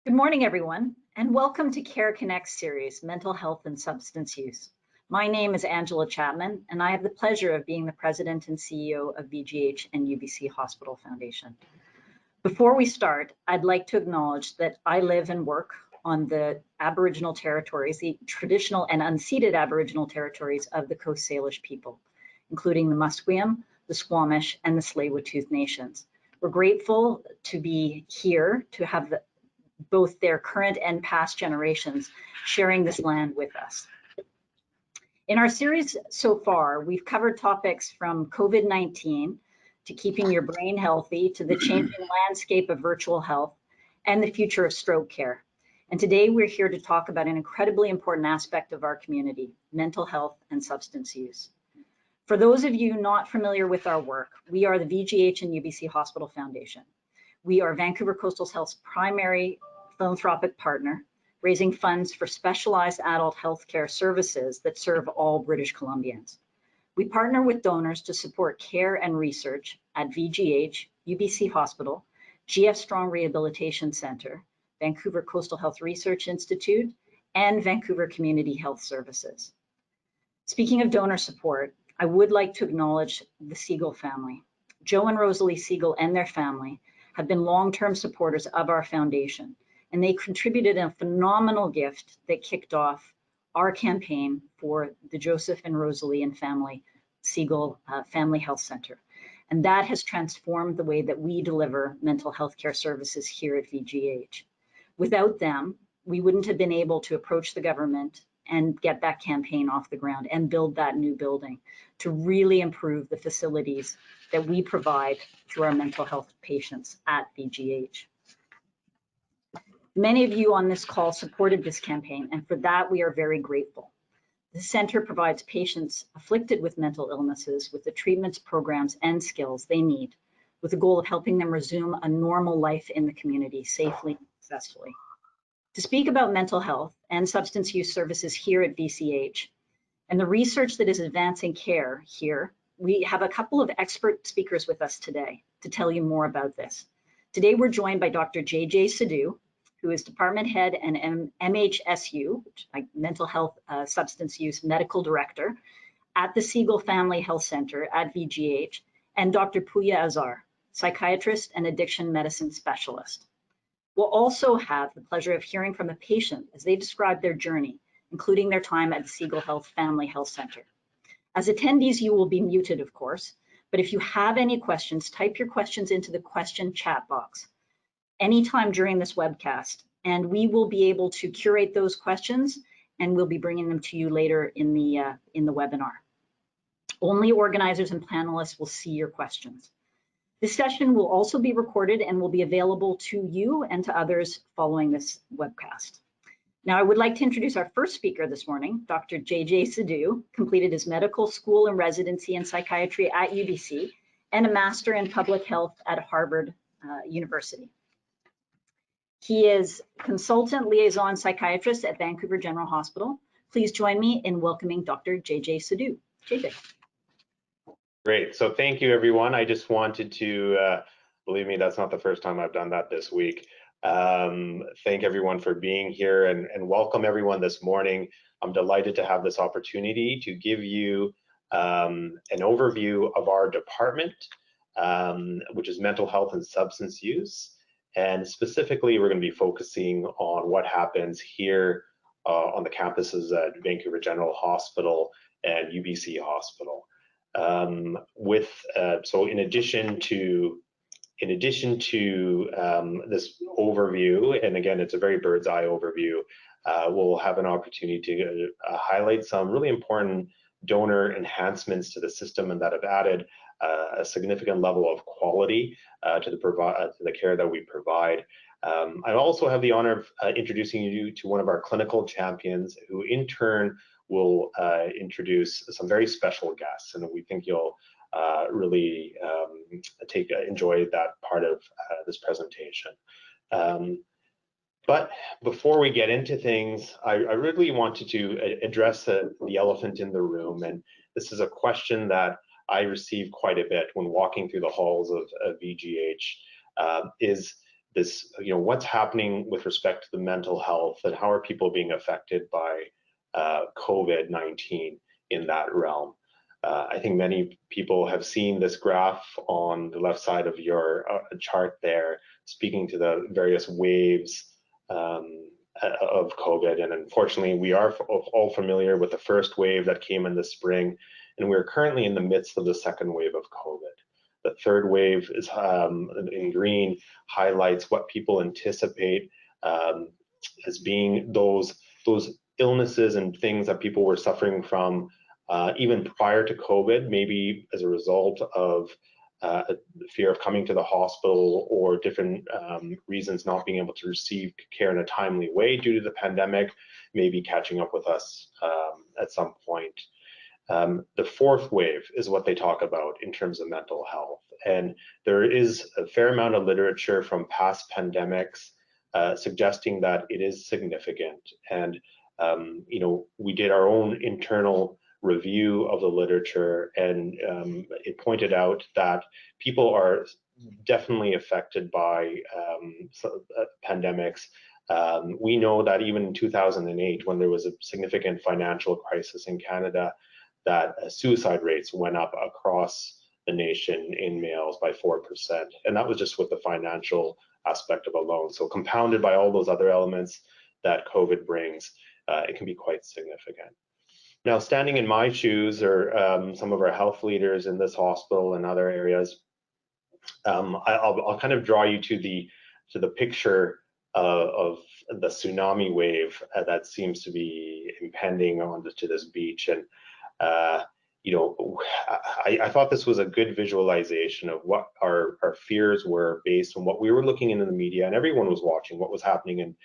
Good morning, everyone, and welcome to Care Connect series, Mental Health and Substance Use. My name is Angela Chapman, and I have the pleasure of being the President and CEO of VGH and UBC Hospital Foundation. Before we start, I'd like to acknowledge that I live and work on the Aboriginal territories, the traditional and unceded Aboriginal territories of the Coast Salish people, including the Musqueam, the Squamish, and the Tsleil-Waututh nations. We're grateful to be here to have both their current and past generations sharing this land with us. In our series so far, we've covered topics from COVID-19 to keeping your brain healthy to the changing landscape of virtual health and the future of stroke care. And today we're here to talk about an incredibly important aspect of our community, mental health and substance use. For those of you not familiar with our work, we are the VGH and UBC Hospital Foundation. We are Vancouver Coastal Health's primary philanthropic partner, raising funds for specialized adult healthcare services that serve all British Columbians. We partner with donors to support care and research at VGH, UBC Hospital, GF Strong Rehabilitation Centre, Vancouver Coastal Health Research Institute, and Vancouver Community Health Services. Speaking of donor support, I would like to acknowledge the Siegel family. Joe and Rosalie Siegel and their family have been long-term supporters of our foundation, and they contributed a phenomenal gift that kicked off our campaign for the Joseph and Rosalie and family Siegel Family Health Center. And that has transformed the way that we deliver mental health care services here at VGH. Without them, we wouldn't have been able to approach the government and get that campaign off the ground and build that new building to really improve the facilities that we provide to our mental health patients at VGH. Many of you on this call supported this campaign, and for that we are very grateful. The center provides patients afflicted with mental illnesses with the treatments, programs, and skills they need, with the goal of helping them resume a normal life in the community safely and successfully. To speak about mental health and substance use services here at VCH and the research that is advancing care here, we have a couple of expert speakers with us today to tell you more about this. Today we're joined by Dr. JJ Sidhu, who is Department Head and MHSU, Mental Health Substance Use Medical Director at the Siegel Family Health Center at VGH, and Dr. Puya Azar, Psychiatrist and Addiction Medicine Specialist. We'll also have the pleasure of hearing from a patient as they describe their journey, including their time at the Siegel Health Family Health Center. As attendees, you will be muted, of course, but if you have any questions, type your questions into the question chat box anytime during this webcast, and we will be able to curate those questions and we'll be bringing them to you later in the webinar. Only organizers and panelists will see your questions. This session will also be recorded and will be available to you and to others following this webcast. Now, I would like to introduce our first speaker this morning. Dr. JJ Sidhu completed his medical school and residency in psychiatry at UBC and a master in public health at Harvard University. He is consultant liaison psychiatrist at Vancouver General Hospital. Please join me in welcoming Dr. JJ Sidhu. JJ. Great. So thank you, everyone. I just wanted to, believe me, that's not the first time I've done that this week. Thank everyone for being here and welcome everyone this morning. I'm delighted to have this opportunity to give you an overview of our department, which is mental health and substance use. And specifically, we're going to be focusing on what happens here on the campuses at Vancouver General Hospital and UBC Hospital. So in addition to this overview, and again, it's a very bird's eye overview, we'll have an opportunity to highlight some really important donor enhancements to the system and that have added a significant level of quality to the care that we provide. I also have the honor of introducing you to one of our clinical champions, who in turn will introduce some very special guests, and we think you'll really enjoy that part of this presentation. But before we get into things, I really wanted to address the elephant in the room, and this is a question that I receive quite a bit when walking through the halls of VGH, is this, what's happening with respect to the mental health and how are people being affected by COVID-19 in that realm. I think many people have seen this graph on the left side of your chart there, speaking to the various waves of COVID. And unfortunately, we are all familiar with the first wave that came in the spring, and we're currently in the midst of the second wave of COVID. The third wave is in green, highlights what people anticipate as being those illnesses and things that people were suffering from even prior to COVID, maybe as a result of fear of coming to the hospital or different reasons not being able to receive care in a timely way due to the pandemic, maybe catching up with us at some point. The fourth wave is what they talk about in terms of mental health. And there is a fair amount of literature from past pandemics suggesting that it is significant. And, we did our own internal review of the literature, and it pointed out that people are definitely affected by pandemics. We know that even in 2008, when there was a significant financial crisis in Canada, that suicide rates went up across the nation in males by 4%. And that was just with the financial aspect of a loan. So compounded by all those other elements that COVID brings, it can be quite significant. Now, standing in my shoes, or some of our health leaders in this hospital and other areas, I'll kind of draw you to the picture of the tsunami wave that seems to be impending onto this beach. And I thought this was a good visualization of what our fears were based on what we were looking in the media, and everyone was watching what was happening in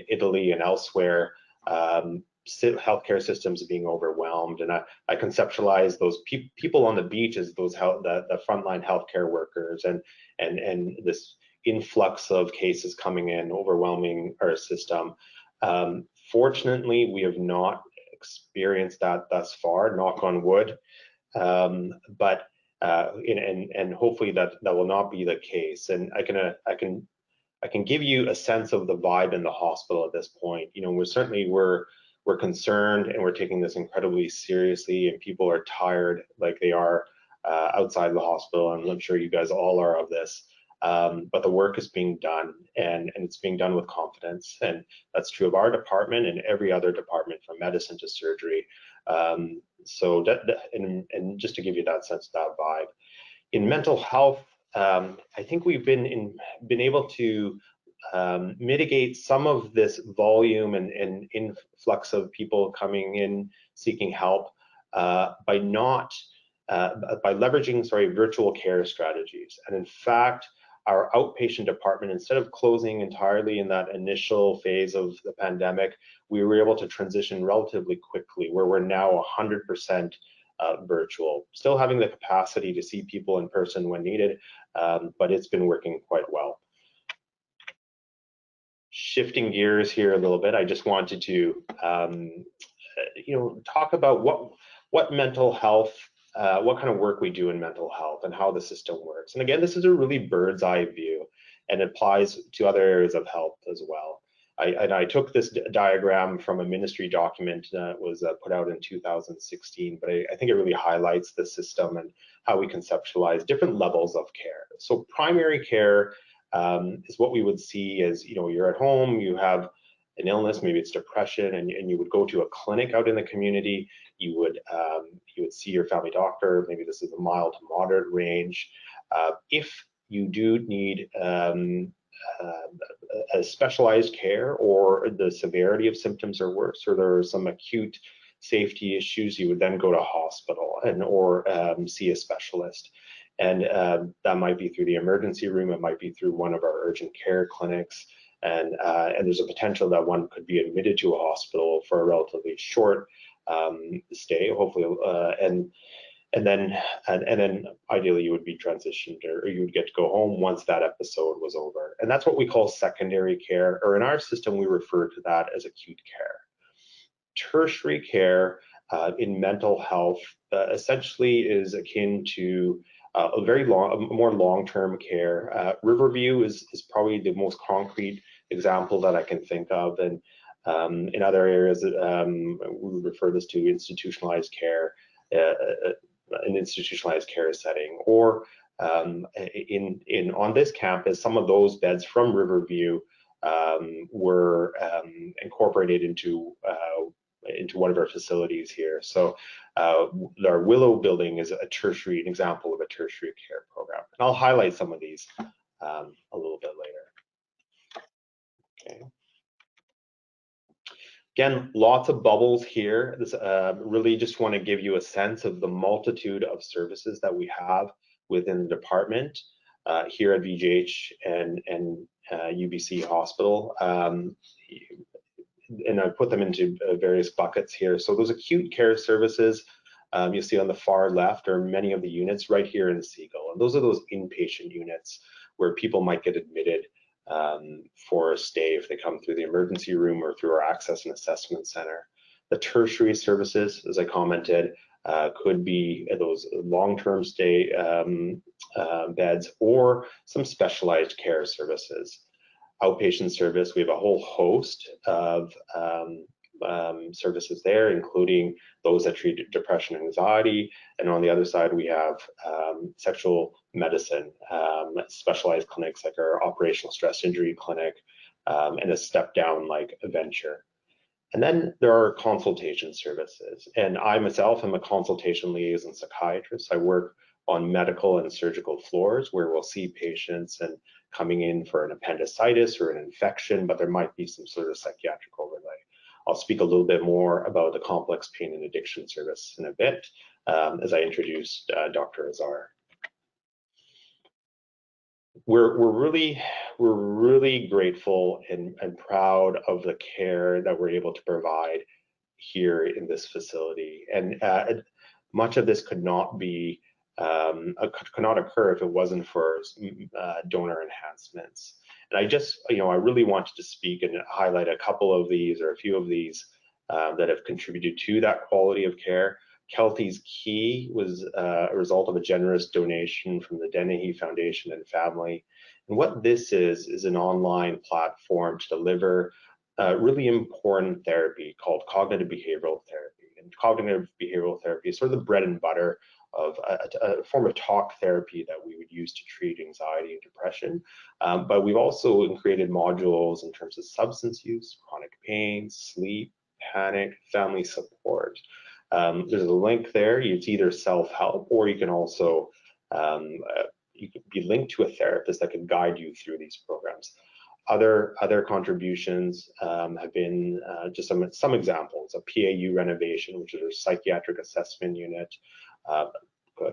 Italy and elsewhere. Healthcare systems being overwhelmed, and I conceptualize those people on the beach as the frontline healthcare workers, and this influx of cases coming in, overwhelming our system. Fortunately, we have not experienced that thus far, knock on wood, but hopefully that will not be the case. And I can give you a sense of the vibe in the hospital at this point. We're concerned, and we're taking this incredibly seriously, and people are tired like they are outside the hospital, and I'm sure you guys all are of this. But the work is being done, and it's being done with confidence, and that's true of our department and every other department, from medicine to surgery. So just to give you that sense, that vibe. In mental health, I think we've been able to mitigate some of this volume and influx of people coming in seeking help by leveraging virtual care strategies. And in fact, our outpatient department, instead of closing entirely in that initial phase of the pandemic, we were able to transition relatively quickly, where we're now 100% virtual, still having the capacity to see people in person when needed, but it's been working quite well. Shifting gears here a little bit, I just wanted to talk about what mental health, what kind of work we do in mental health, and how the system works. And again, this is a really bird's eye view, and it applies to other areas of health as well. I took this diagram from a ministry document that was put out in 2016, but I think it really highlights the system and how we conceptualize different levels of care. So primary care is what we would see as, you're at home, you have an illness, maybe it's depression, and you would go to a clinic out in the community. You would see your family doctor. Maybe this is a mild to moderate range. If you do need a specialized care, or the severity of symptoms are worse, or there are some acute safety issues, you would then go to hospital or see a specialist. And that might be through the emergency room, it might be through one of our urgent care clinics, and there's a potential that one could be admitted to a hospital for a relatively short stay, hopefully, and then ideally you would be transitioned, or you would get to go home once that episode was over. And that's what we call secondary care, or in our system we refer to that as acute care. Tertiary care in mental health essentially is akin to a very more long-term care. Riverview is probably the most concrete example that I can think of, and in other areas, we refer this to institutionalized care, an institutionalized care setting, or on this campus, some of those beds from Riverview were incorporated into one of our facilities here. So our Willow building is an example of a tertiary care program. And I'll highlight some of these a little bit later. Okay. Again, lots of bubbles here. This really just want to give you a sense of the multitude of services that we have within the department here at VGH and UBC Hospital. And I put them into various buckets here. So those acute care services you'll see on the far left are many of the units right here in Seagull. And those are those inpatient units where people might get admitted for a stay if they come through the emergency room or through our access and assessment center. The tertiary services, as I commented, could be those long-term stay beds or some specialized care services. Outpatient service, we have a whole host of services there, including those that treat depression and anxiety. And on the other side, we have sexual medicine, specialized clinics like our operational stress injury clinic, and a step down like Venture. And then there are consultation services. And I myself am a consultation liaison psychiatrist. I work on medical and surgical floors where we'll see patients and coming in for an appendicitis or an infection, but there might be some sort of psychiatric overlay. I'll speak a little bit more about the complex pain and addiction service in a bit as I introduce Dr. Azar. We're really grateful and proud of the care that we're able to provide here in this facility, and much of this could not occur if it wasn't for donor enhancements. And I really wanted to speak and highlight a couple of these or a few of these that have contributed to that quality of care. Kelty's Key was a result of a generous donation from the Dennehy Foundation and family. And what this is an online platform to deliver really important therapy called cognitive behavioral therapy. And cognitive behavioral therapy is sort of the bread and butter of a form of talk therapy that we would use to treat anxiety and depression. But we've also created modules in terms of substance use, chronic pain, sleep, panic, family support. There's a link there. It's either self-help or you can also you could be linked to a therapist that can guide you through these programs. Other contributions have been just some examples: a PAU renovation, which is a psychiatric assessment unit, a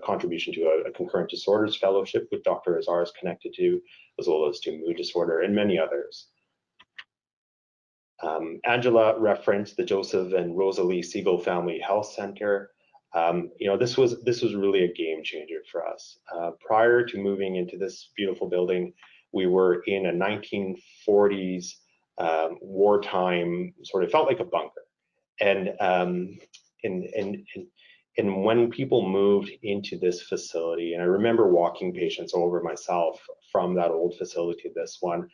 contribution to a concurrent disorders fellowship, which Dr. Azar is connected to, as well as to mood disorder and many others. Angela referenced the Joseph and Rosalie Siegel Family Health Center. This was really a game changer for us. Prior to moving into this beautiful building, we were in a 1940s wartime, sort of felt like a bunker. And when people moved into this facility, and I remember walking patients over myself from that old facility to this one,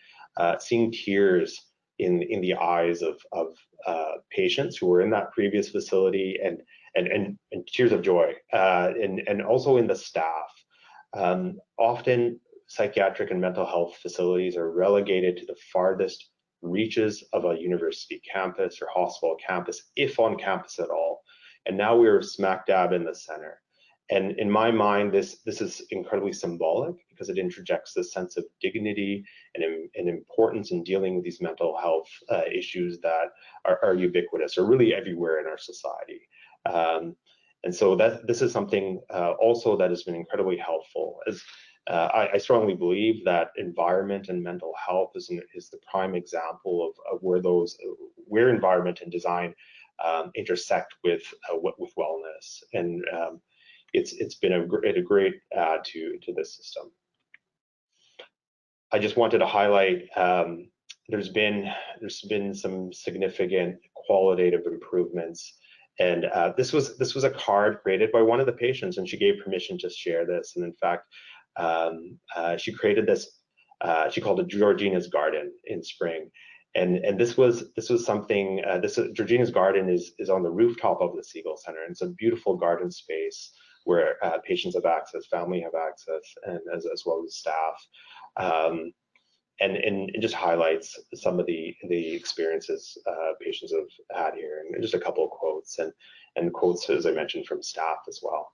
seeing tears in the eyes of patients who were in that previous facility, and tears of joy, and also in the staff. Often psychiatric and mental health facilities are relegated to the farthest reaches of a university campus or hospital campus, if on campus at all. And now we're smack dab in the center. And in my mind, this is incredibly symbolic because it interjects this sense of dignity and importance in dealing with these mental health issues that are ubiquitous or really everywhere in our society. And so this is something also that has been incredibly helpful. As I strongly believe that environment and mental health is the prime example of where environment and design intersect with wellness, and it's been a great add to this system. I just wanted to highlight there's been some significant qualitative improvements And this was a card created by one of the patients, and she gave permission to share this. And in fact, she created this. She called it Georgina's Garden in spring. And this was something. Georgina's Garden is on the rooftop of the Siegel Center, and it's a beautiful garden space where patients have access, family have access, and as well as staff. And it just highlights some of the experiences patients have had here, and just a couple of quotes and quotes, as I mentioned, from staff as well.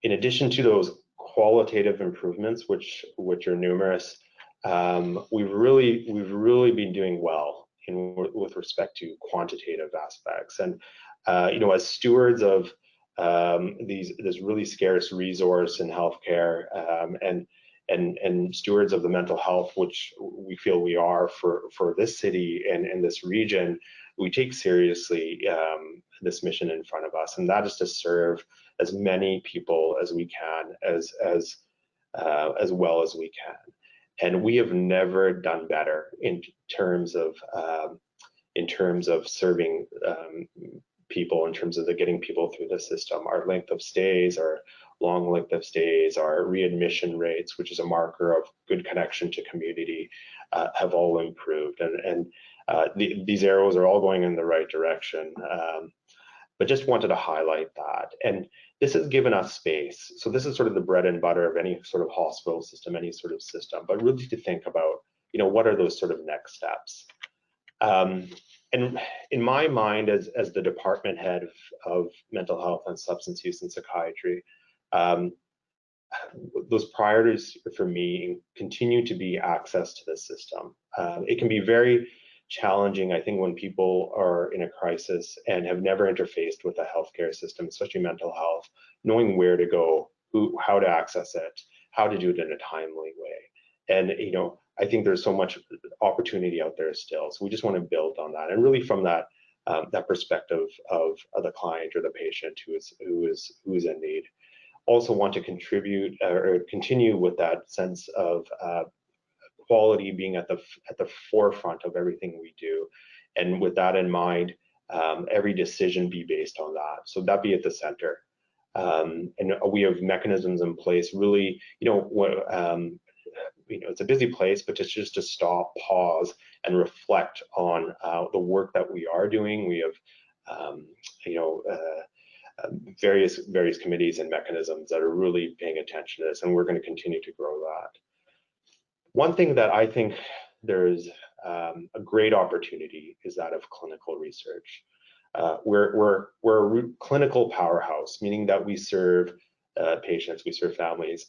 In addition to those qualitative improvements, which are numerous, we've really been doing well with respect to quantitative aspects. And as stewards of this really scarce resource in healthcare, and stewards of the mental health, which we feel we are for this city and this region, we take seriously this mission in front of us, and that is to serve as many people as we can, as well as we can. And we have never done better in terms of serving people, in terms of getting people through the system. Our length of stays, our long length of stays, our readmission rates, which is a marker of good connection to community, have all improved. And these arrows are all going in the right direction. But just wanted to highlight that. And this has given us space. So this is sort of the bread and butter of any sort of hospital system, any sort of system, but really to think about, what are those sort of next steps? And in my mind, as the department head of mental health and substance use and psychiatry, those priorities for me continue to be access to the system. It can be very challenging, I think, when people are in a crisis and have never interfaced with the healthcare system, especially mental health, knowing where to go, how to access it, how to do it in a timely way. And I think there's so much opportunity out there still. So we just want to build on that, and really from that perspective of the client or the patient who is in need. Also want to contribute or continue with that sense of quality being at the forefront of everything we do, and with that in mind, every decision be based on that. So that be at the center, and we have mechanisms in place. Really, it's a busy place, but it's just to stop, pause, and reflect on the work that we are doing. We have, various committees and mechanisms that are really paying attention to this, and we're going to continue to grow that. One thing that I think there's a great opportunity is that of clinical research. We're a clinical powerhouse, meaning that we serve patients, we serve families.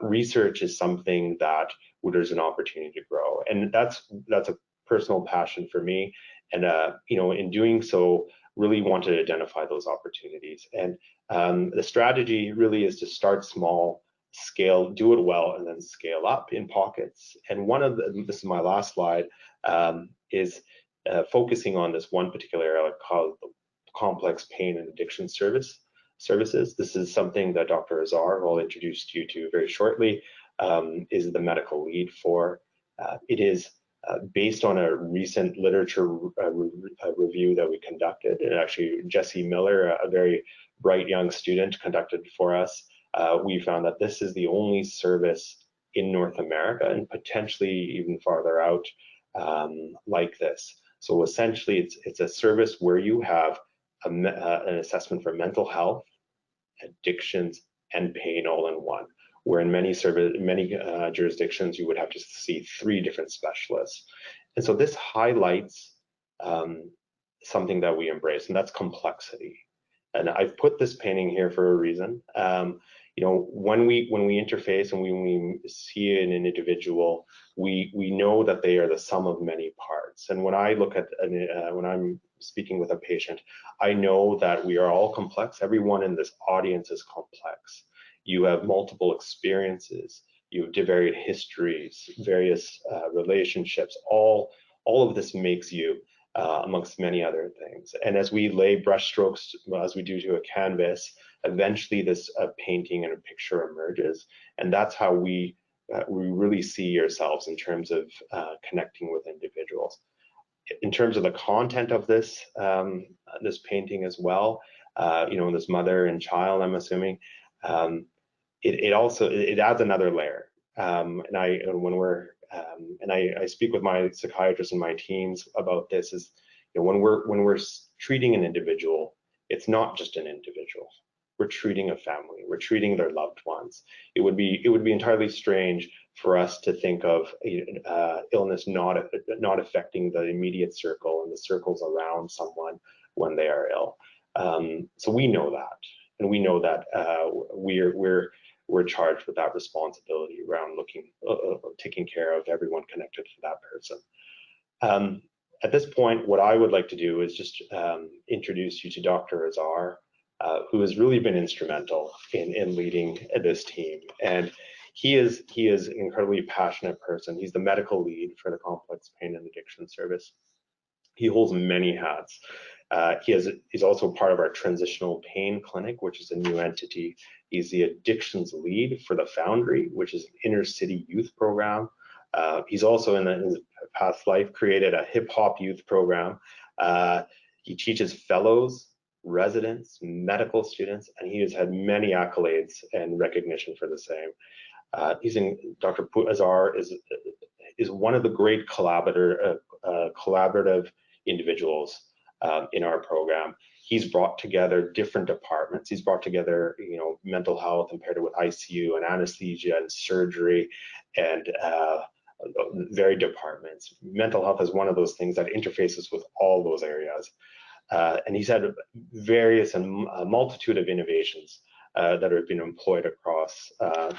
Research is something that there's an opportunity to grow, and that's a personal passion for me. And in doing so, really want to identify those opportunities. And the strategy really is to start small, scale, do it well, and then scale up in pockets. And this is my last slide, is focusing on this one particular area called complex pain and addiction services. This is something that Dr. Azar, who I'll introduce you to very shortly, is the medical lead for. It is based on a recent literature review that we conducted, and actually Jesse Miller, a very bright young student, conducted for us. We found that this is the only service in North America, and potentially even farther out, like this. So essentially, it's a service where you have an assessment for mental health, addictions, and pain all in one. Where in many jurisdictions, you would have to see 3 different specialists. And so this highlights something that we embrace, and that's complexity. And I've put this painting here for a reason. When we interface and when we see an individual, we know that they are the sum of many parts. And when I look at when I'm speaking with a patient, I know that we are all complex. Everyone in this audience is complex. You have multiple experiences, you have varied histories, various relationships. All of this makes you, amongst many other things. And as we lay brushstrokes, as we do to a canvas, eventually this painting and a picture emerges. And that's how we really see ourselves in terms of connecting with individuals. In terms of the content of this this painting as well, this mother and child, I'm assuming, it adds another layer. And I speak with my psychiatrists and my teams about this, is when we're treating an individual, it's not just an individual. We're treating a family. We're treating their loved ones. It would be entirely strange for us to think of illness not affecting the immediate circle and the circles around someone when they are ill. So we know that, and we know that we're charged with that responsibility around taking care of everyone connected to that person. At this point, what I would like to do is just introduce you to Dr. Azar, who has really been instrumental in leading this team. And he is an incredibly passionate person. He's the medical lead for the Complex Pain and Addiction Service. He holds many hats. He's also part of our Transitional Pain Clinic, which is a new entity. He's the addictions lead for the Foundry, which is an inner city youth program. He's also in his past life created a hip hop youth program. He teaches fellows, residents, medical students, and he has had many accolades and recognition for the same. Dr. Azar is one of the great collaborative individuals in our program. He's brought together different departments. He's brought together, mental health and paired it with ICU and anesthesia and surgery and varied departments. Mental health is one of those things that interfaces with all those areas. And he's had various and a multitude of innovations that have been employed across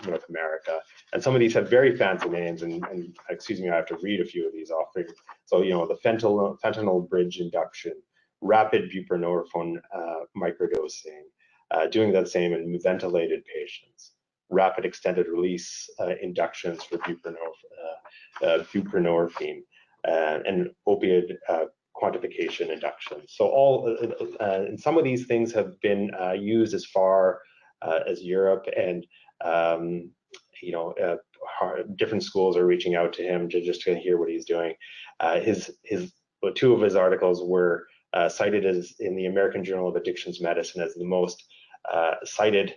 North America. And some of these have very fancy names, and excuse me, I have to read a few of these off. So, the fentanyl bridge induction, rapid buprenorphine microdosing, doing the same in ventilated patients, rapid extended release inductions for buprenorphine, and opioid quantification inductions. So and some of these things have been used as far as Europe, and different schools are reaching out to him just to hear what he's doing. Two of his articles were cited as in the American Journal of Addictions Medicine as the most cited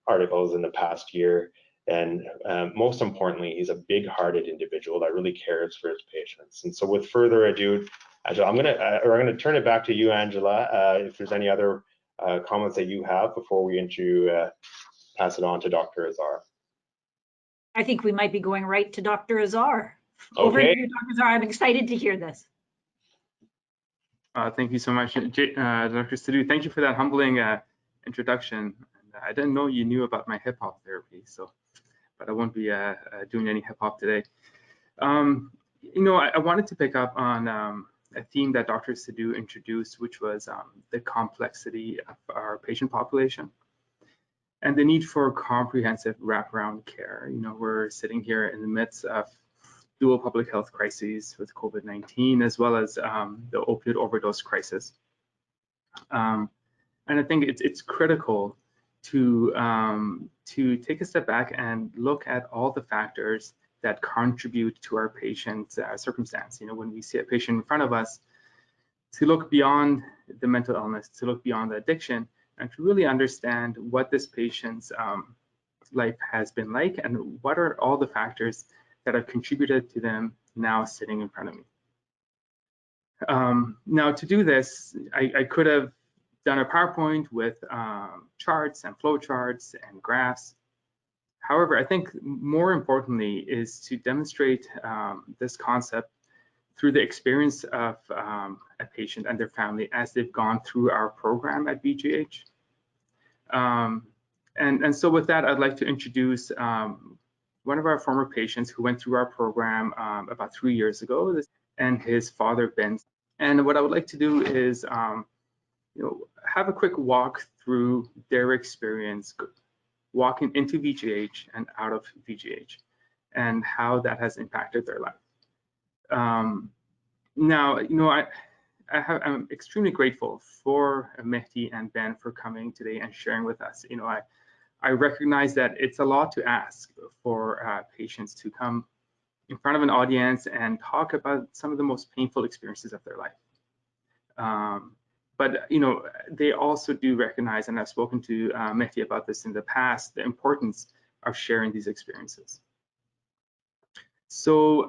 articles in the past year. And most importantly, he's a big-hearted individual that really cares for his patients. And so, with further ado, Angela, I'm gonna turn it back to you, Angela. If there's any other comments that you have before we pass it on to Dr. Azar. I think we might be going right to Dr. Azar. Over to you, Dr. Azar. I'm excited to hear this. Thank you so much, Dr. Sidhu. Thank you for that humbling introduction. I didn't know you knew about my hip hop therapy, but I won't be doing any hip hop today. I wanted to pick up on a theme that Dr. Sidhu introduced, which was the complexity of our patient population and the need for comprehensive wraparound care. We're sitting here in the midst of dual public health crises with COVID-19, as well as the opioid overdose crisis. And I think it's critical to take a step back and look at all the factors that contribute to our patient's circumstance. When we see a patient in front of us, to look beyond the mental illness, to look beyond the addiction, and to really understand what this patient's life has been like and what are all the factors that have contributed to them now sitting in front of me. Now, to do this, I could have done a PowerPoint with charts and flow charts and graphs. However, I think more importantly is to demonstrate this concept through the experience of a patient and their family as they've gone through our program at BGH. And so with that, I'd like to introduce one of our former patients who went through our program about 3 years ago, and his father, Ben. And what I would like to do is have a quick walk through their experience walking into VGH and out of VGH and how that has impacted their life. Now, I'm extremely grateful for Mehdi and Ben for coming today and sharing with us. I recognize that it's a lot to ask for patients to come in front of an audience and talk about some of the most painful experiences of their life. But they also do recognize, and I've spoken to Mehdi about this in the past, the importance of sharing these experiences. So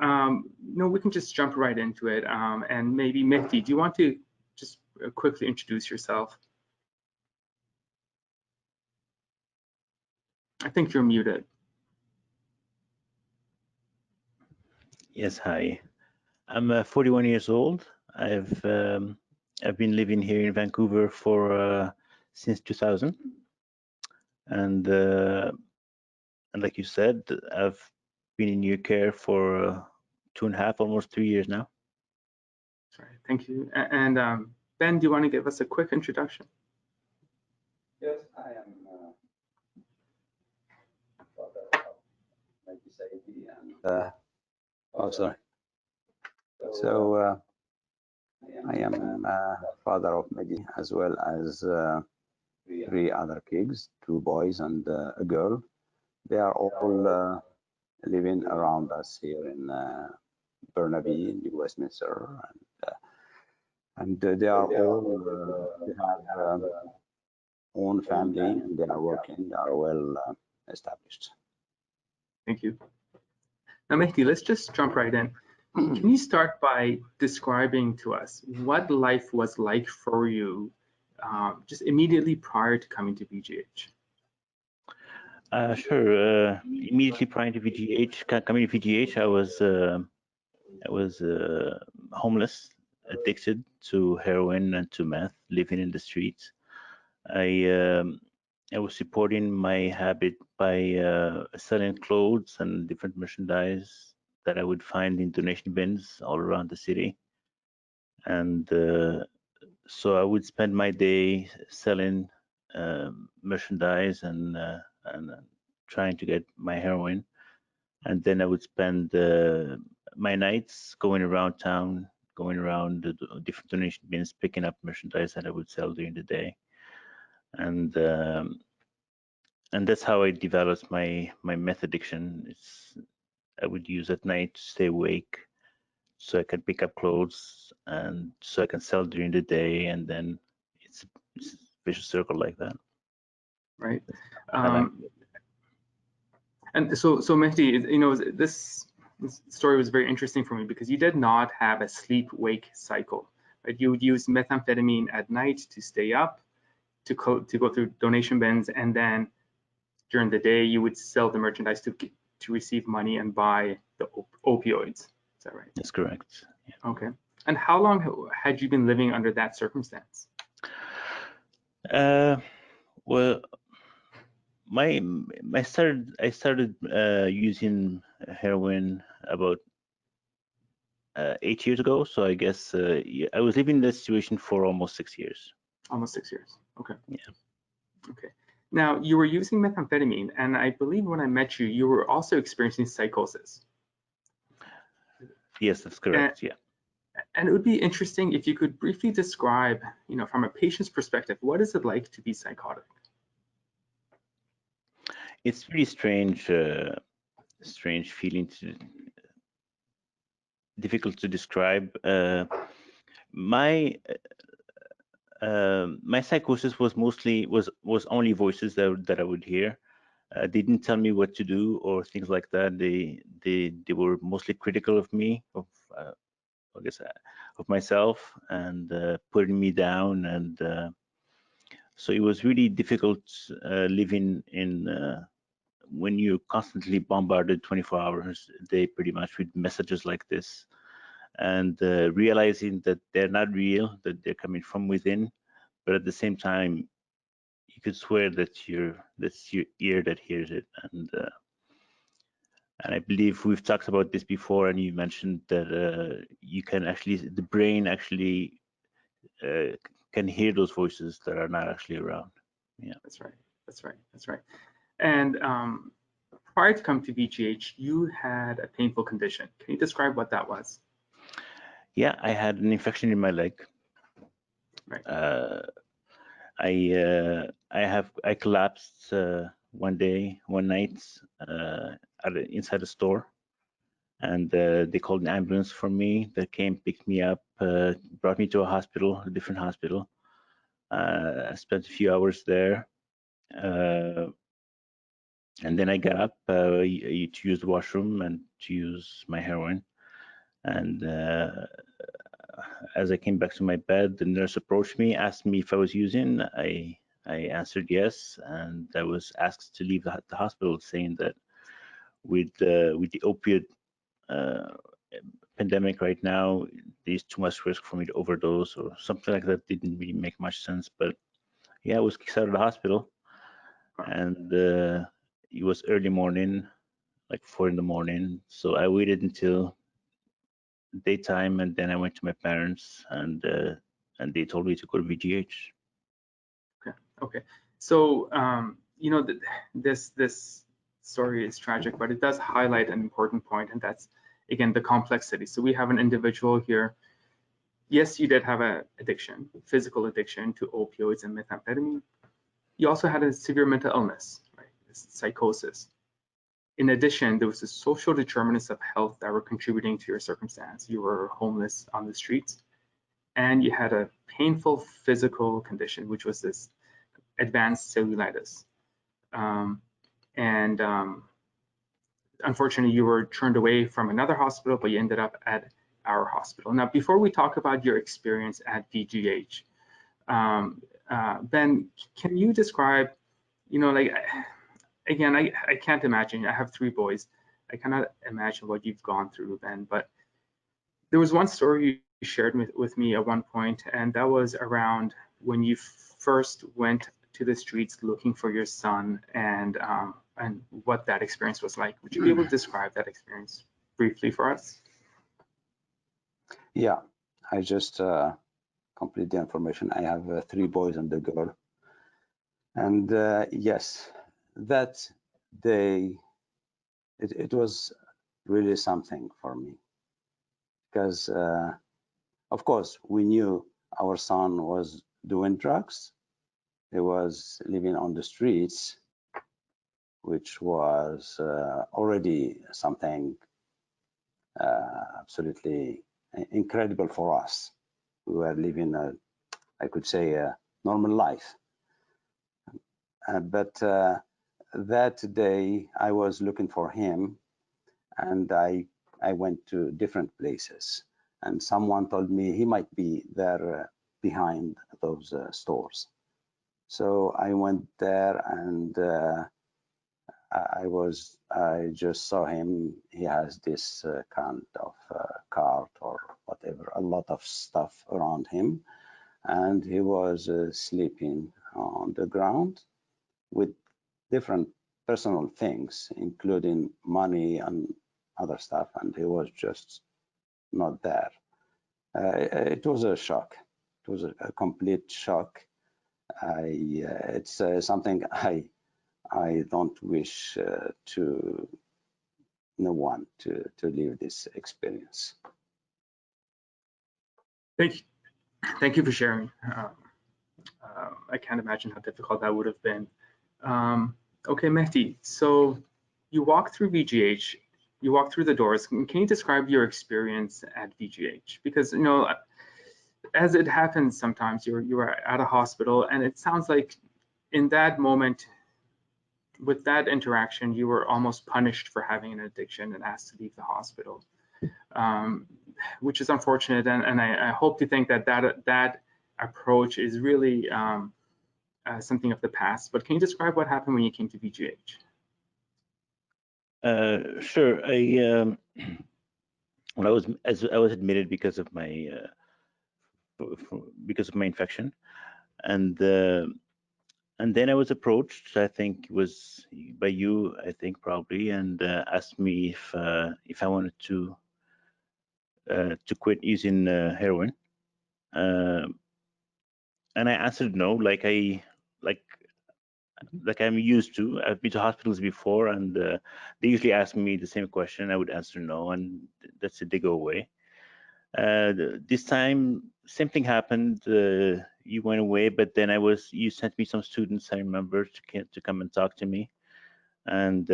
we can just jump right into it. And maybe Mehdi, do you want to just quickly introduce yourself? I think you're muted. Yes, hi. I'm 41 years old. I've been living here in Vancouver for since 2000, and like you said, I've been in your care for 2.5, almost 3 years now. Sorry, thank you. And Ben, do you want to give us a quick introduction? Yes, I am father of Maggie Saidi and oh, sorry. So I am father of Maggie as well as 3 other kids, 2 boys and a girl. They are all living around us here in Burnaby, in New Westminster, and they are all they have own family and they are working, they are well established. Thank you. Now, Mehdi, let's just jump right in. Can you start by describing to us what life was like for you just immediately prior to coming to VGH? Sure. Immediately prior to coming to VGH, I was homeless, addicted to heroin and to meth, living in the streets. I was supporting my habit by selling clothes and different merchandise that I would find in donation bins all around the city. And so I would spend my day selling merchandise and trying to get my heroin. And then I would spend my nights going around town, going around the different donation bins, picking up merchandise that I would sell during the day. And that's how I developed my meth addiction. I would use at night to stay awake, so I can pick up clothes and so I can sell during the day, and then it's a vicious circle like that. Right. And so Mehdi, this story was very interesting for me because you did not have a sleep-wake cycle. Right? You would use methamphetamine at night to stay up, to go through donation bins, and then during the day you would sell the merchandise to receive money and buy the opioids. Is that right? That's correct. Yeah. Okay. And how long had you been living under that circumstance? Well, I started using heroin about 8 years ago. So I guess I was living in that situation for almost 6 years. Almost 6 years. Okay. Yeah. Okay. Now, you were using methamphetamine, and I believe when I met you, you were also experiencing psychosis. Yes, that's correct. Yeah. And it would be interesting if you could briefly describe, from a patient's perspective, what is it like to be psychotic? It's really strange feeling, difficult to describe. My psychosis was only voices that I would hear. They didn't tell me what to do or things like that. They were mostly critical of me, of myself, and putting me down. And so it was really difficult living in when you're constantly bombarded 24 hours a day, pretty much, with messages like this, and realizing that they're not real, that they're coming from within, but at the same time, you could swear that's your ear that hears it. And I believe we've talked about this before, and you mentioned that you can actually, the brain actually can hear those voices that are not actually around. Yeah, that's right. And prior to coming to VGH, you had a painful condition. Can you describe what that was? Yeah, I had an infection in my leg. Right. I collapsed one night inside a store, and they called an ambulance for me. That came, picked me up, brought me to a hospital, a different hospital. I spent a few hours there, and then I got up to use the washroom and to use my heroin. And as I came back to my bed, the nurse approached me, asked me if I was using. I answered yes, and I was asked to leave the hospital, saying that with the opioid pandemic right now, there's too much risk for me to overdose or something like that. Didn't really make much sense, but yeah, I was kicked out of the hospital, and it was early morning, like 4 in the morning. So I waited until daytime, and then I went to my parents, and they told me to go to VGH. Okay. So you know, this story is tragic, but it does highlight an important point, and that's again the complexity. So we have an individual here. Yes, you did have an addiction, physical addiction to opioids and methamphetamine. You also had a severe mental illness, right? Psychosis. In addition, there was the social determinants of health that were contributing to your circumstance. You were homeless on the streets, and you had a painful physical condition, which was this advanced cellulitis. Unfortunately, you were turned away from another hospital, but you ended up at our hospital. Now, before we talk about your experience at VGH, Ben, can you describe, you know, like, again, I can't imagine, I have 3 boys. I cannot imagine what you've gone through, Ben, but there was one story you shared with me at one point, and that was around when you first went to the streets looking for your son, and what that experience was like. Would you be able to describe that experience briefly for us? Yeah, I just complete the information. I have 3 boys and a girl. And yes, that day, it was really something for me. Because, of course, we knew our son was doing drugs. He was living on the streets, which was already something absolutely incredible for us. We were living, I could say, a normal life. But that day, I was looking for him, and I went to different places. And someone told me he might be there behind those stores. So I went there, and I just saw him. He has this kind of cart or whatever, a lot of stuff around him, and he was sleeping on the ground with different personal things, including money and other stuff, and he was just not there. It was a shock. It was a complete shock. It's something I don't wish to no one to live this experience. Thank you for sharing. I can't imagine how difficult that would have been. Okay, Mehdi, so you walked through VGH, you walked through the doors. Can you describe your experience at VGH? Because, you know, as it happens sometimes, you are at a hospital, and it sounds like in that moment, with that interaction, you were almost punished for having an addiction and asked to leave the hospital, which is unfortunate. And I hope to think that approach is really something of the past. But can you describe what happened when you came to VGH? Sure. When I was admitted because of my infection, and then I was approached. I think it was by you, I think probably, and asked me if I wanted to quit using heroin, and I answered no. Like I'm used to. I've been to hospitals before, and they usually ask me the same question. I would answer no, and that's it. They go away. This time, same thing happened. You went away, but then you sent me some students, I remember, to come and talk to me. And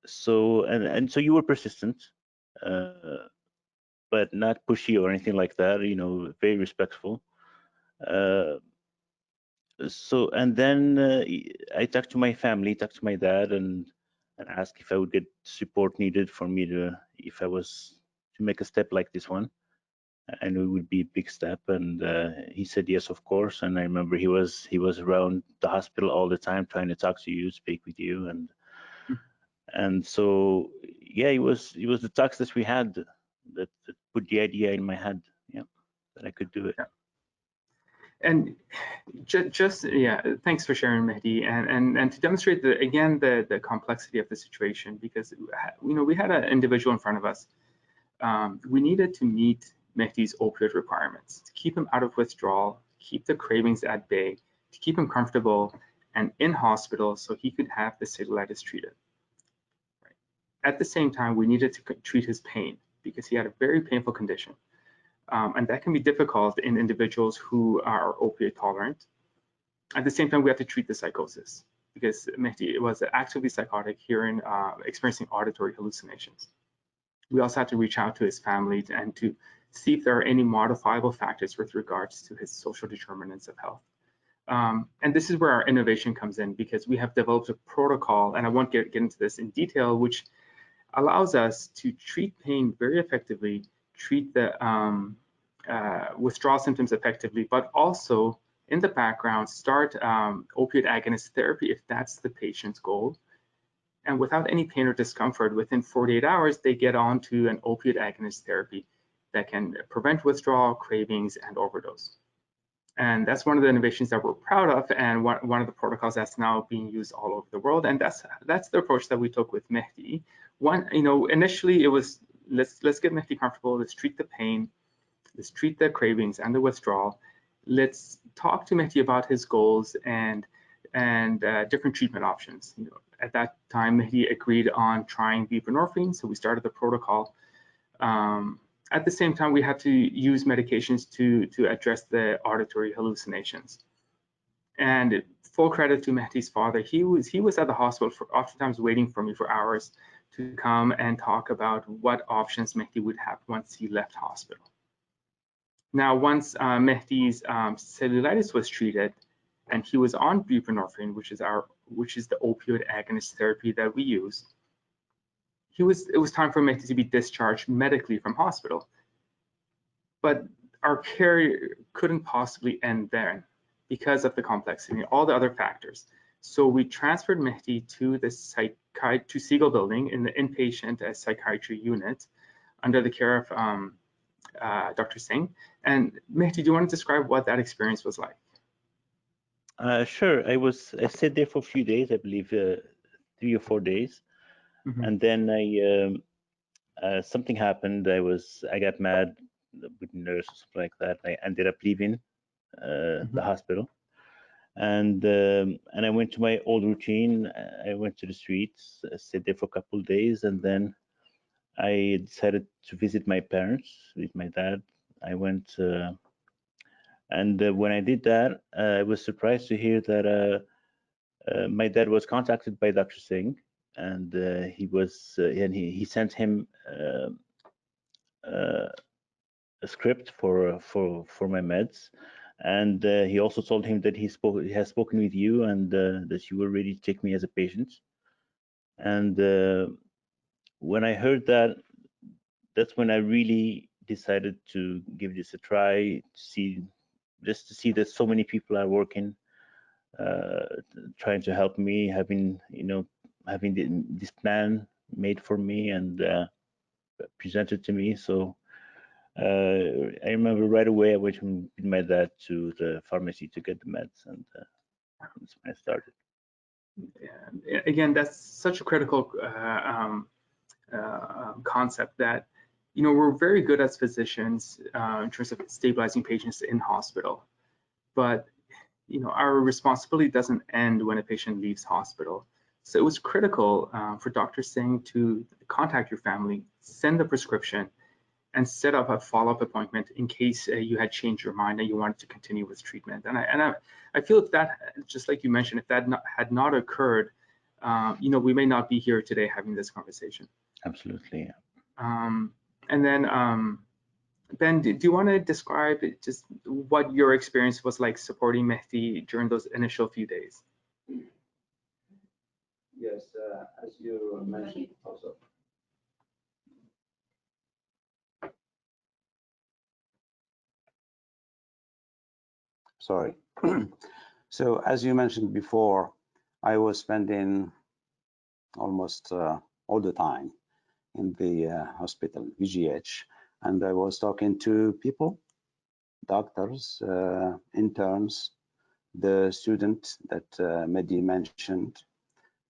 So so you were persistent, but not pushy or anything like that. You know, very respectful. So and then I talked to my family, talked to my dad, and asked if I would get support needed for me to, if I was to make a step like this one. I knew it would be a big step, and he said yes, of course. And I remember he was around the hospital all the time, trying to talk to you, speak with you, and so yeah, it was the talks that we had that put the idea in my head, yeah, that I could do it. Yeah. And just yeah, thanks for sharing, Mehdi, and to demonstrate the complexity of the situation, because we had an individual in front of us. We needed to meet Mehdi's opioid requirements, to keep him out of withdrawal, keep the cravings at bay, to keep him comfortable and in hospital so he could have the cellulitis treated. Right. At the same time, we needed to treat his pain because he had a very painful condition. And that can be difficult in individuals who are opioid tolerant. At the same time, we have to treat the psychosis because Mehdi was actively psychotic, experiencing auditory hallucinations. We also had to reach out to his family and to see if there are any modifiable factors with regards to his social determinants of health. And this is where our innovation comes in, because we have developed a protocol, and I won't get into this in detail, which allows us to treat pain very effectively, treat the withdrawal symptoms effectively, but also in the background start opioid agonist therapy if that's the patient's goal. And without any pain or discomfort, within 48 hours, they get on to an opioid agonist therapy that can prevent withdrawal, cravings, and overdose. And that's one of the innovations that we're proud of, and one of the protocols that's now being used all over the world. And that's the approach that we took with Mehdi. Initially it was let's get Mehdi comfortable, let's treat the pain, let's treat the cravings and the withdrawal. Let's talk to Mehdi about his goals and different treatment options. At that time, Mehdi agreed on trying buprenorphine, so we started the protocol. At the same time, we had to use medications to address the auditory hallucinations. And full credit to Mehdi's father, he was at the hospital for oftentimes waiting for me for hours to come and talk about what options Mehdi would have once he left hospital. Now, once Mehdi's cellulitis was treated, and he was on buprenorphine, which is the opioid agonist therapy that we use, it was time for Mehdi to be discharged medically from hospital. But our care couldn't possibly end there because of the complexity, all the other factors. So we transferred Mehdi to the Siegel building in the inpatient psychiatry unit under the care of Dr. Singh. And Mehdi, do you want to describe what that experience was like? Sure. I stayed there for a few days, I believe 3 or 4 days. Mm-hmm. And then something happened. I got mad with the nurse or something like that. I ended up leaving the hospital, and I went to my old routine. I went to the streets, stayed there for a couple of days, and then I decided to visit my parents with my dad. I went, and when I did that, I was surprised to hear that my dad was contacted by Dr. Singh, and he sent him a script for my meds, and he also told him that he has spoken with you, and that you were ready to take me as a patient. And when I heard that, that's when I really decided to give this a try, just to see that so many people are working, trying to help me, having this plan made for me and presented to me. So I remember right away I went with my dad to the pharmacy to get the meds, and that's when I started. Yeah. Again, that's such a critical concept that we're very good as physicians in terms of stabilizing patients in hospital, but our responsibility doesn't end when a patient leaves hospital. So it was critical for Dr. Singh to contact your family, send the prescription, and set up a follow-up appointment in case you had changed your mind and you wanted to continue with treatment. And I feel if that, just like you mentioned, if that had not occurred, we may not be here today having this conversation. Absolutely. And then, Ben, do you want to describe just what your experience was like supporting Mehdi during those initial few days? Yes, as you mentioned also. Sorry. So as you mentioned before, I was spending almost all the time in the hospital, VGH, and I was talking to people, doctors, interns, the student that Mehdi mentioned,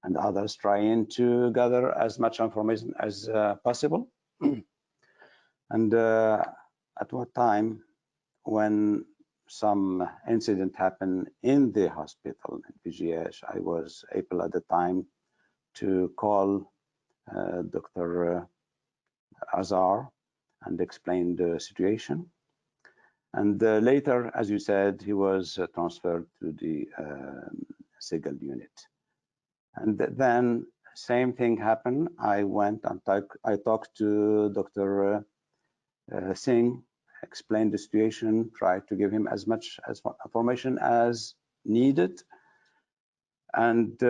and others, trying to gather as much information as possible. And at what time, when some incident happened in the hospital in VGH, I was able at the time to call Dr. Azar and explain the situation. And later, as you said, he was transferred to the SIGAL unit. And then same thing happened. I went and I talked to Dr. Singh, explained the situation, tried to give him as much information as needed. And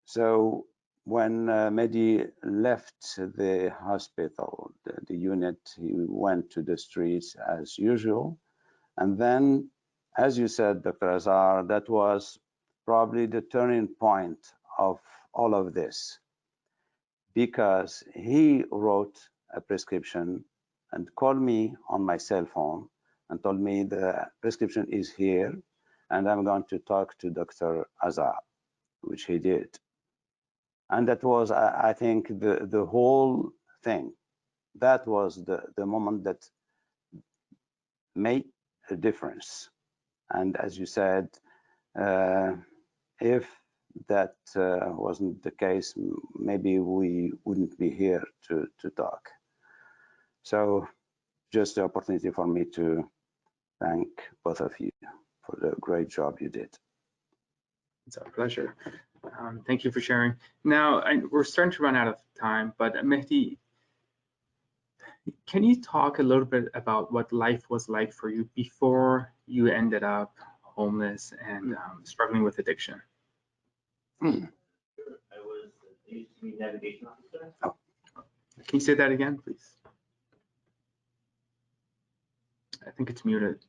so when Mehdi left the hospital, the unit, he went to the streets as usual. And then, as you said, Dr. Azar, that was probably the turning point of all of this, because he wrote a prescription and called me on my cell phone and told me the prescription is here and I'm going to talk to Dr. Azar, which he did. And that was, I think, the whole thing. That was the moment that made a difference. And as you said, if that wasn't the case, maybe we wouldn't be here to talk. So just the opportunity for me to thank both of you for the great job you did. It's our pleasure. Thank you for sharing. Now, we're starting to run out of time, but Mehdi, can you talk a little bit about what life was like for you before you ended up homeless and struggling with addiction? I used to be navigation officer. Oh. Can you say that again, please? I think it's muted.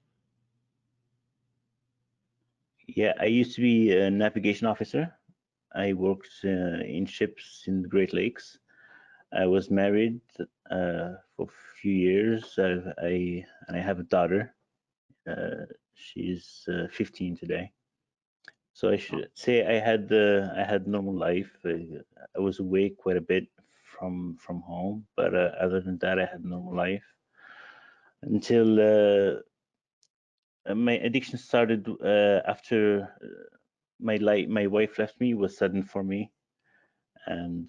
Yeah, I used to be a navigation officer. I worked in ships in the Great Lakes. I was married for a few years. I have a daughter. She's 15 today. So I should say I had normal life. I was away quite a bit from home, but other than that, I had normal life until my addiction started after my wife left me. It was sudden for me, and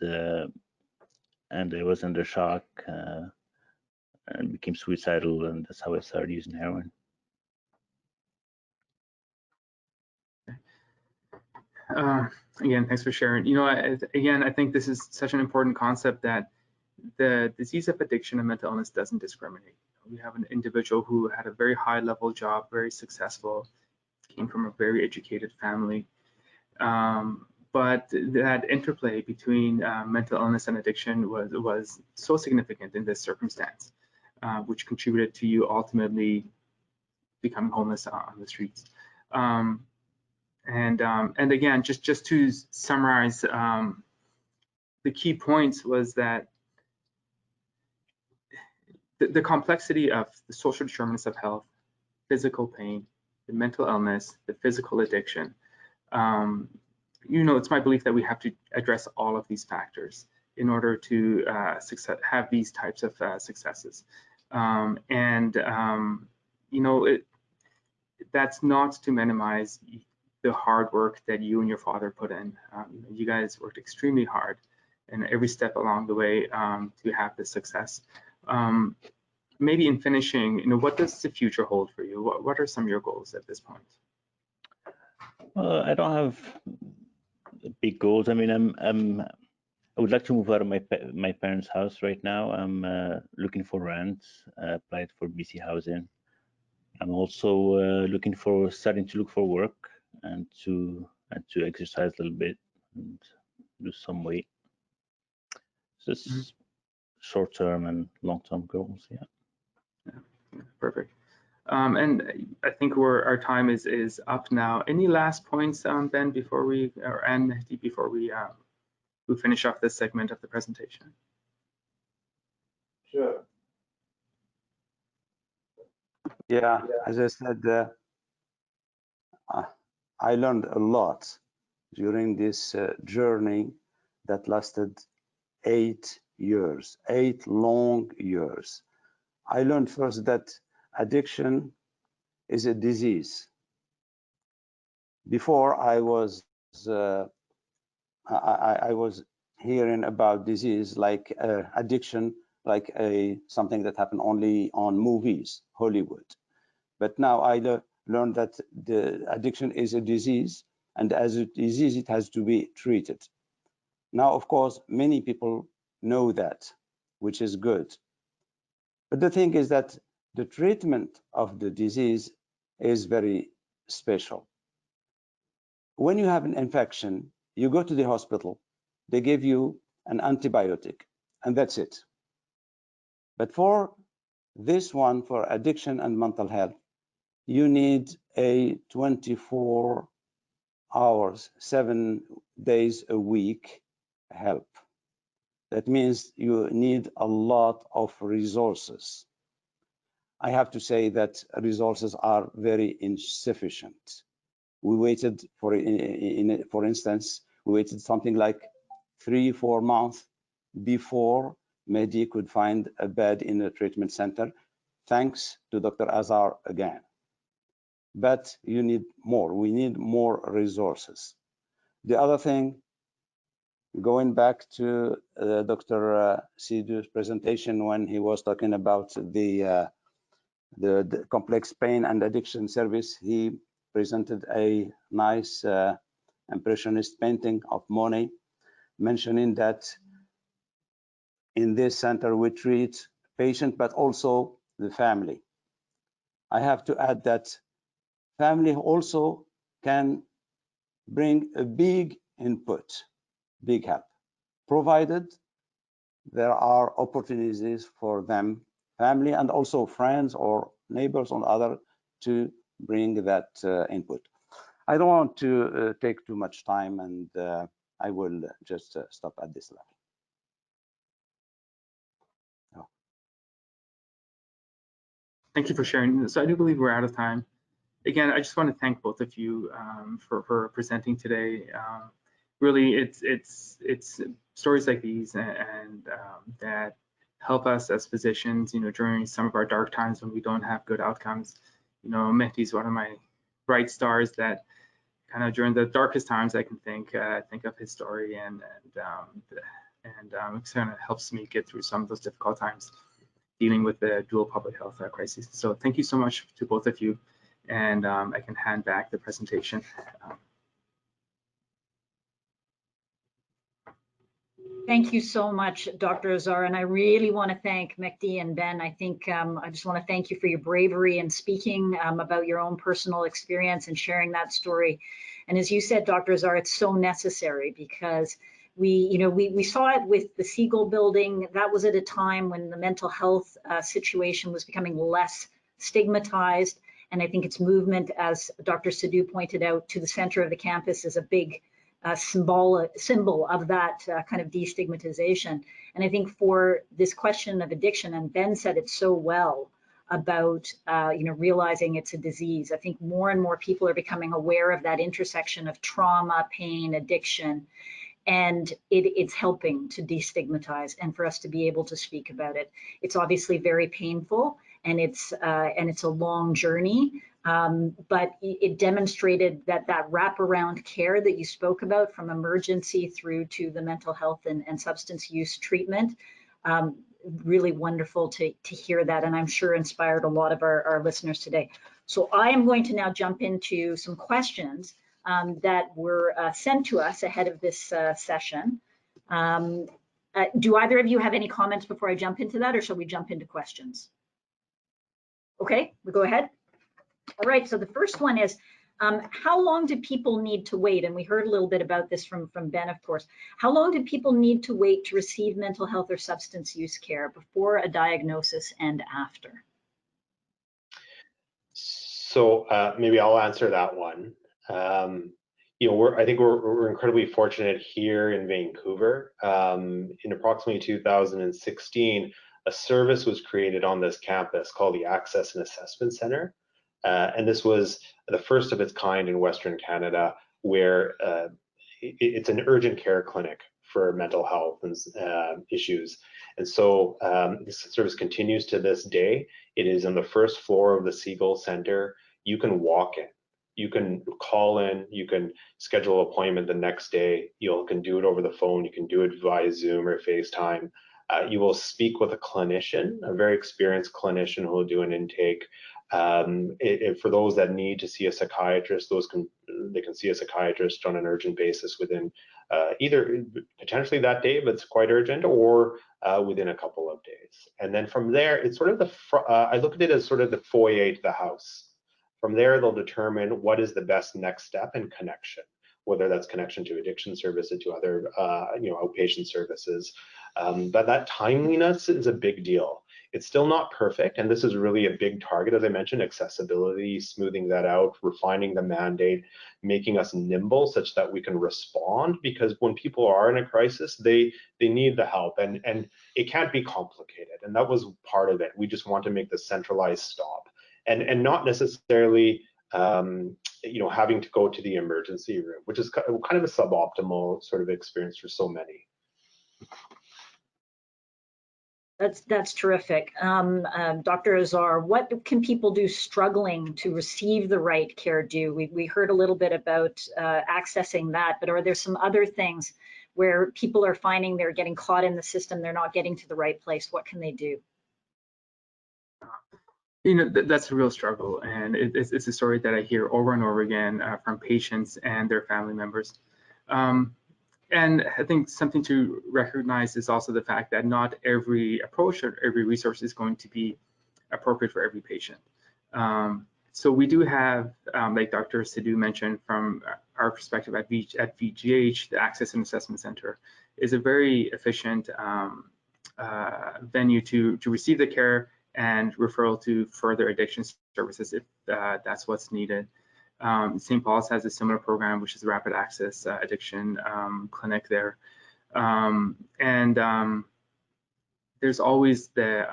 I was under shock and became suicidal, and that's how I started using heroin. Again, thanks for sharing. Again, I think this is such an important concept that the disease of addiction and mental illness doesn't discriminate. We have an individual who had a very high level job, very successful, came from a very educated family. But that interplay between mental illness and addiction was so significant in this circumstance, which contributed to you ultimately becoming homeless on the streets. And again, just to summarize, the key points was that the complexity of the social determinants of health, physical pain, the mental illness, the physical addiction. It's my belief that we have to address all of these factors in order to have these types of successes. That's not to minimize the hard work that you and your father put in. You guys worked extremely hard and every step along the way to have this success. Maybe in finishing, what does the future hold for you? What are some of your goals at this point? Well, I don't have big goals. I mean, I would like to move out of my parents' house right now. I'm looking for rent. Applied for BC housing. I'm also starting to look for work and to exercise a little bit and lose some weight. So it's short-term and long-term goals. Yeah. Perfect. And I think our time is up now. Any last points, Ben, before we finish off this segment of the presentation? Sure. Yeah, as I said, I learned a lot during this journey that lasted 8 years, 8 long years. I learned first that addiction is a disease. Before I was hearing about disease like addiction, like something that happened only on movies, Hollywood. But now I learned that the addiction is a disease, and as a disease, it has to be treated. Now, of course, many people know that, which is good. But the thing is that the treatment of the disease is very special. When you have an infection, you go to the hospital, they give you an antibiotic, and that's it. But for this one, for addiction and mental health, you need a 24 hours, 7 days a week help. That means you need a lot of resources. I have to say that resources are very insufficient. We waited for instance, we waited something like 3-4 months before Mehdi could find a bed in a treatment center, thanks to Dr. Azar again. But you need more. We need more resources. The other thing, going back to Dr. Sidou's presentation when he was talking about the complex pain and addiction service, he presented a nice impressionist painting of Monet, mentioning that in this center we treat patient but also the family. I have to add that family also can bring a big input, big help, provided there are opportunities for them, family and also friends or neighbors or other, to bring that input. I don't want to take too much time, and I will just stop at this level. Oh. Thank you for sharing. So I do believe we're out of time. Again, I just want to thank both of you for presenting today. Really, it's stories like these and that help us as physicians, during some of our dark times when we don't have good outcomes. Mehdi's one of my bright stars that kind of during the darkest times I can think of his story, and it kind of helps me get through some of those difficult times dealing with the dual public health crisis. So thank you so much to both of you, and I can hand back the presentation. Thank you so much, Dr. Azar, and I really want to thank Mehdi and Ben. I think I just want to thank you for your bravery in speaking about your own personal experience and sharing that story. And as you said, Dr. Azar, it's so necessary because we saw it with the Siegel building. That was at a time when the mental health situation was becoming less stigmatized. And I think its movement, as Dr. Sidou pointed out, to the center of the campus is a big symbol of that kind of destigmatization. And I think for this question of addiction, and Ben said it so well about realizing it's a disease. I think more and more people are becoming aware of that intersection of trauma, pain, addiction, and it's helping to destigmatize and for us to be able to speak about it. It's obviously very painful, and it's a long journey. But it demonstrated that wraparound care that you spoke about, from emergency through to the mental health and substance use treatment, really wonderful to hear that, and I'm sure inspired a lot of our listeners today. So I am going to now jump into some questions that were sent to us ahead of this session. Do either of you have any comments before I jump into that, or shall we jump into questions? Okay, we go ahead. All right, so the first one is, how long do people need to wait? And we heard a little bit about this from Ben, of course. How long do people need to wait to receive mental health or substance use care before a diagnosis and after? So maybe I'll answer that one. I think we're incredibly fortunate here in Vancouver. In approximately 2016, a service was created on this campus called the Access and Assessment Center. And this was the first of its kind in Western Canada, where it's an urgent care clinic for mental health and issues. And so this service continues to this day. It is on the first floor of the Seagull Center. You can walk in, you can call in, you can schedule an appointment the next day. You can do it over the phone. You can do it via Zoom or FaceTime. You will speak with a clinician, a very experienced clinician who will do an intake. For those that need to see a psychiatrist, they can see a psychiatrist on an urgent basis within either potentially that day, but it's quite urgent, or within a couple of days. And then from there, it's sort of I look at it as sort of the foyer to the house. From there, they'll determine what is the best next step in connection, whether that's connection to addiction services, to other outpatient services. But that timeliness is a big deal. It's still not perfect, and this is really a big target, as I mentioned: accessibility, smoothing that out, refining the mandate, making us nimble such that we can respond, because when people are in a crisis, they need the help, and it can't be complicated, and that was part of it. We just want to make the centralized stop, and not necessarily having to go to the emergency room, which is kind of a suboptimal sort of experience for so many. That's terrific. Dr. Azar, what can people do struggling to receive the right care do? We heard a little bit about accessing that, but are there some other things where people are finding they're getting caught in the system, they're not getting to the right place? What can they do? That's a real struggle, and it's a story that I hear over and over again from patients and their family members. And I think something to recognize is also the fact that not every approach or every resource is going to be appropriate for every patient. So we do have, like Dr. Sidhu mentioned, from our perspective at VGH, the Access and Assessment Center is a very efficient venue to receive the care and referral to further addiction services if that's what's needed. St. Paul's has a similar program, which is Rapid Access Addiction Clinic there. There's always the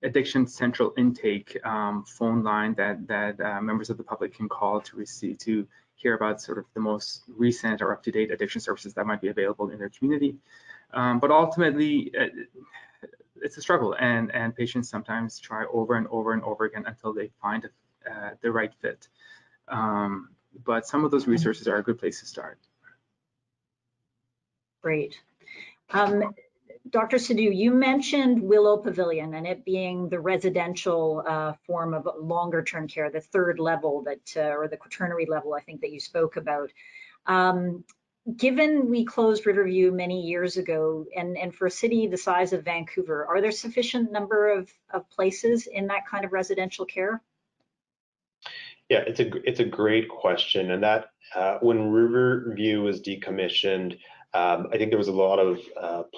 Addiction Central Intake phone line that members of the public can call to hear about sort of the most recent or up-to-date addiction services that might be available in their community. But ultimately, it's a struggle, and patients sometimes try over and over and over again until they find the right fit. But some of those resources are a good place to start. Great. Dr. Sidhu, you mentioned Willow Pavilion and it being the residential form of longer-term care, the third level or the quaternary level, I think, that you spoke about. Given we closed Riverview many years ago, and for a city the size of Vancouver, are there sufficient number of places in that kind of residential care? Yeah, it's a great question, and that when Riverview was decommissioned, I think there was a lot of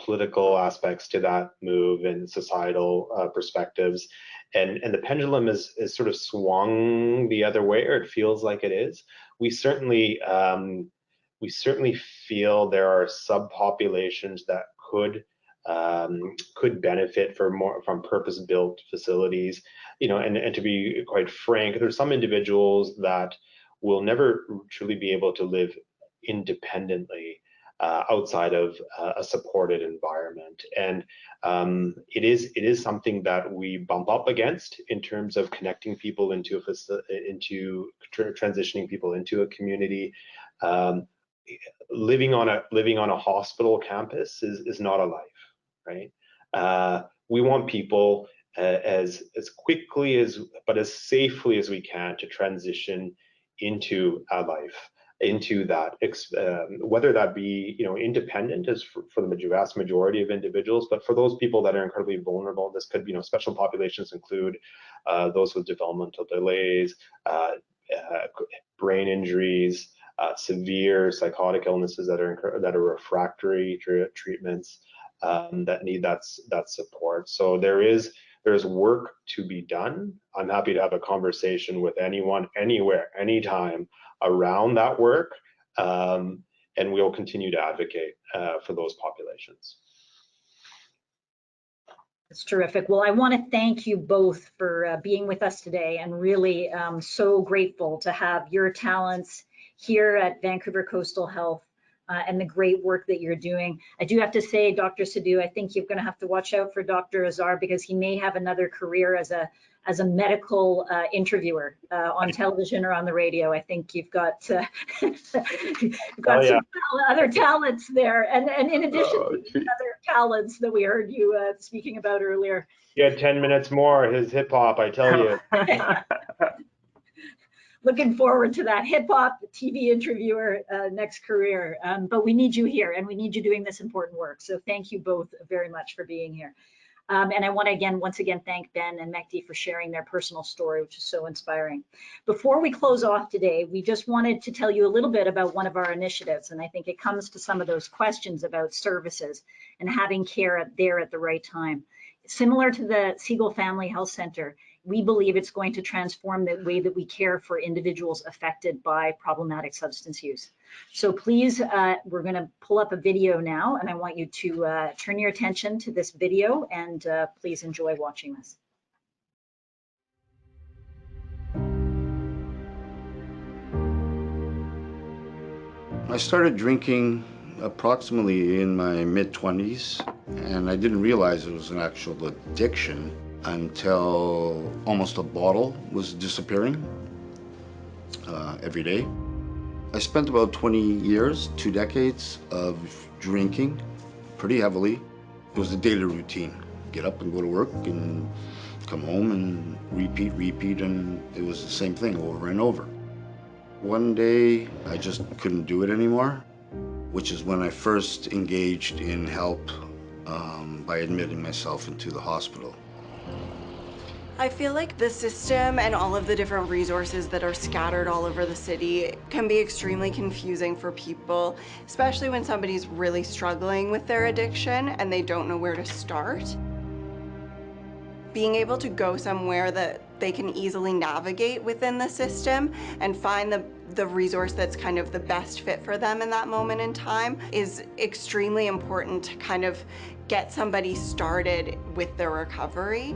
political aspects to that move and societal perspectives, and the pendulum is sort of swung the other way, or it feels like it is. We certainly feel there are subpopulations that could benefit from purpose-built facilities, and to be quite frank, there's some individuals that will never truly be able to live independently outside of a supported environment, and it is something that we bump up against in terms of connecting people into transitioning people into a community. Living on a hospital campus is not a life, right? We want people as quickly but as safely as we can to transition into a life, into that, whether that be independent as for the vast majority of individuals, but for those people that are incredibly vulnerable, this could be special populations include those with developmental delays, brain injuries, severe psychotic illnesses that are refractory to treatments, that need that support. So there's work to be done. I'm happy to have a conversation with anyone, anywhere, anytime around that work, and we'll continue to advocate for those populations. It's terrific. Well, I want to thank you both for being with us today, and really so grateful to have your talents here at Vancouver Coastal Health and the great work that you're doing. I do have to say, Dr. Sidhu, I think you're going to have to watch out for Dr. Azar, because he may have another career as a medical interviewer on television or on the radio. I think you've got some other talents there, and in addition to the other talents that we heard you speaking about earlier. He had 10 minutes more, his hip hop, I tell you. Looking forward to that hip hop TV interviewer next career. But we need you here, and we need you doing this important work. So thank you both very much for being here. And I want to once again thank Ben and Mehdi for sharing their personal story, which is so inspiring. Before we close off today, we just wanted to tell you a little bit about one of our initiatives, and I think it comes to some of those questions about services and having care there at the right time. Similar to the Siegel Family Health Center, we believe it's going to transform the way that we care for individuals affected by problematic substance use. So please, we're going to pull up a video now, and I want you to turn your attention to this video, and please enjoy watching this. I started drinking approximately in my mid-20s, and I didn't realize it was an actual addiction until almost a bottle was disappearing every day. I spent about 20 years, 2 decades of drinking pretty heavily. It was a daily routine. Get up and go to work and come home and repeat, and it was the same thing over and over. One day, I just couldn't do it anymore, which is when I first engaged in help by admitting myself into the hospital. I feel like the system and all of the different resources that are scattered all over the city can be extremely confusing for people, especially when somebody's really struggling with their addiction and they don't know where to start. Being able to go somewhere that they can easily navigate within the system and find the resource that's kind of the best fit for them in that moment in time is extremely important to kind of get somebody started with their recovery.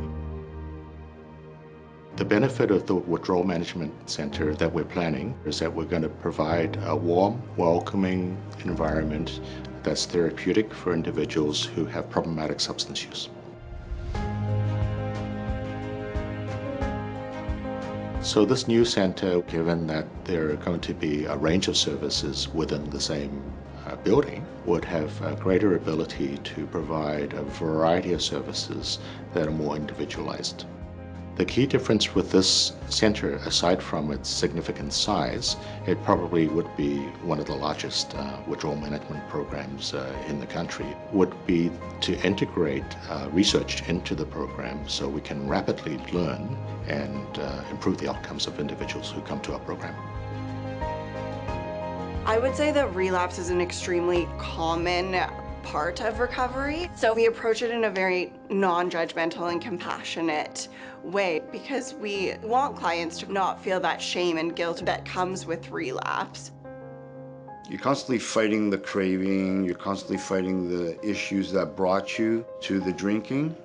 The benefit of the Withdrawal Management Center that we're planning is that we're going to provide a warm, welcoming environment that's therapeutic for individuals who have problematic substance use. So this new center, given that there are going to be a range of services within the same building, would have a greater ability to provide a variety of services that are more individualized. The key difference with this center, aside from its significant size, it probably would be one of the largest withdrawal management programs in the country, would be to integrate research into the program so we can rapidly learn and improve the outcomes of individuals who come to our program. I would say that relapse is an extremely common part of recovery. So we approach it in a very non-judgmental and compassionate way because we want clients to not feel that shame and guilt that comes with relapse. You're constantly fighting the craving, you're constantly fighting the issues that brought you to the drinking.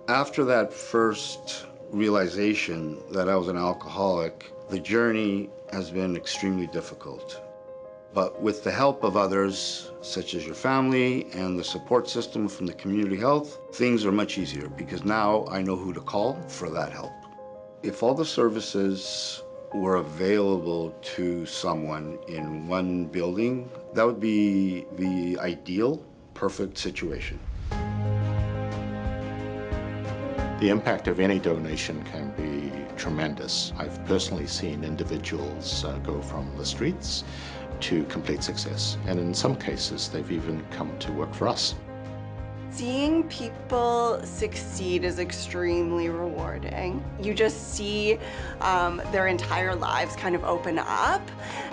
After that first realization that I was an alcoholic, the journey has been extremely difficult. But with the help of others, such as your family and the support system from the community health, things are much easier because now I know who to call for that help. If all the services were available to someone in one building, that would be the ideal, perfect situation. The impact of any donation can be tremendous. I've personally seen individuals go from the streets to complete success, and in some cases they've even come to work for us. Seeing people succeed is extremely rewarding. You just see their entire lives kind of open up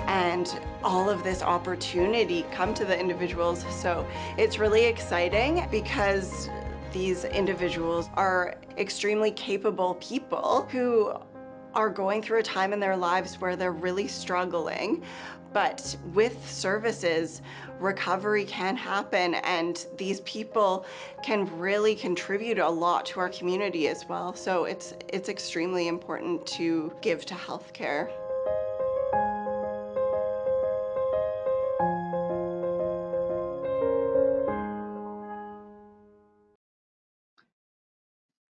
and all of this opportunity come to the individuals. So it's really exciting because these individuals are extremely capable people who are going through a time in their lives where they're really struggling. But with services, recovery can happen, and these people can really contribute a lot to our community as well. So it's extremely important to give to healthcare.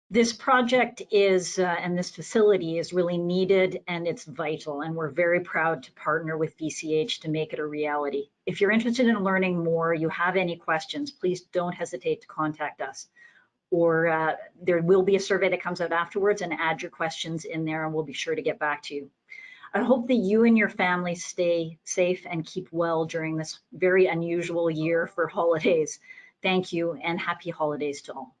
This project is, and this facility is really needed and it's vital, and we're very proud to partner with VCH to make it a reality. If you're interested in learning more, you have any questions, please don't hesitate to contact us. Or there will be a survey that comes out afterwards, and add your questions in there and we'll be sure to get back to you. I hope that you and your family stay safe and keep well during this very unusual year for holidays. Thank you and happy holidays to all.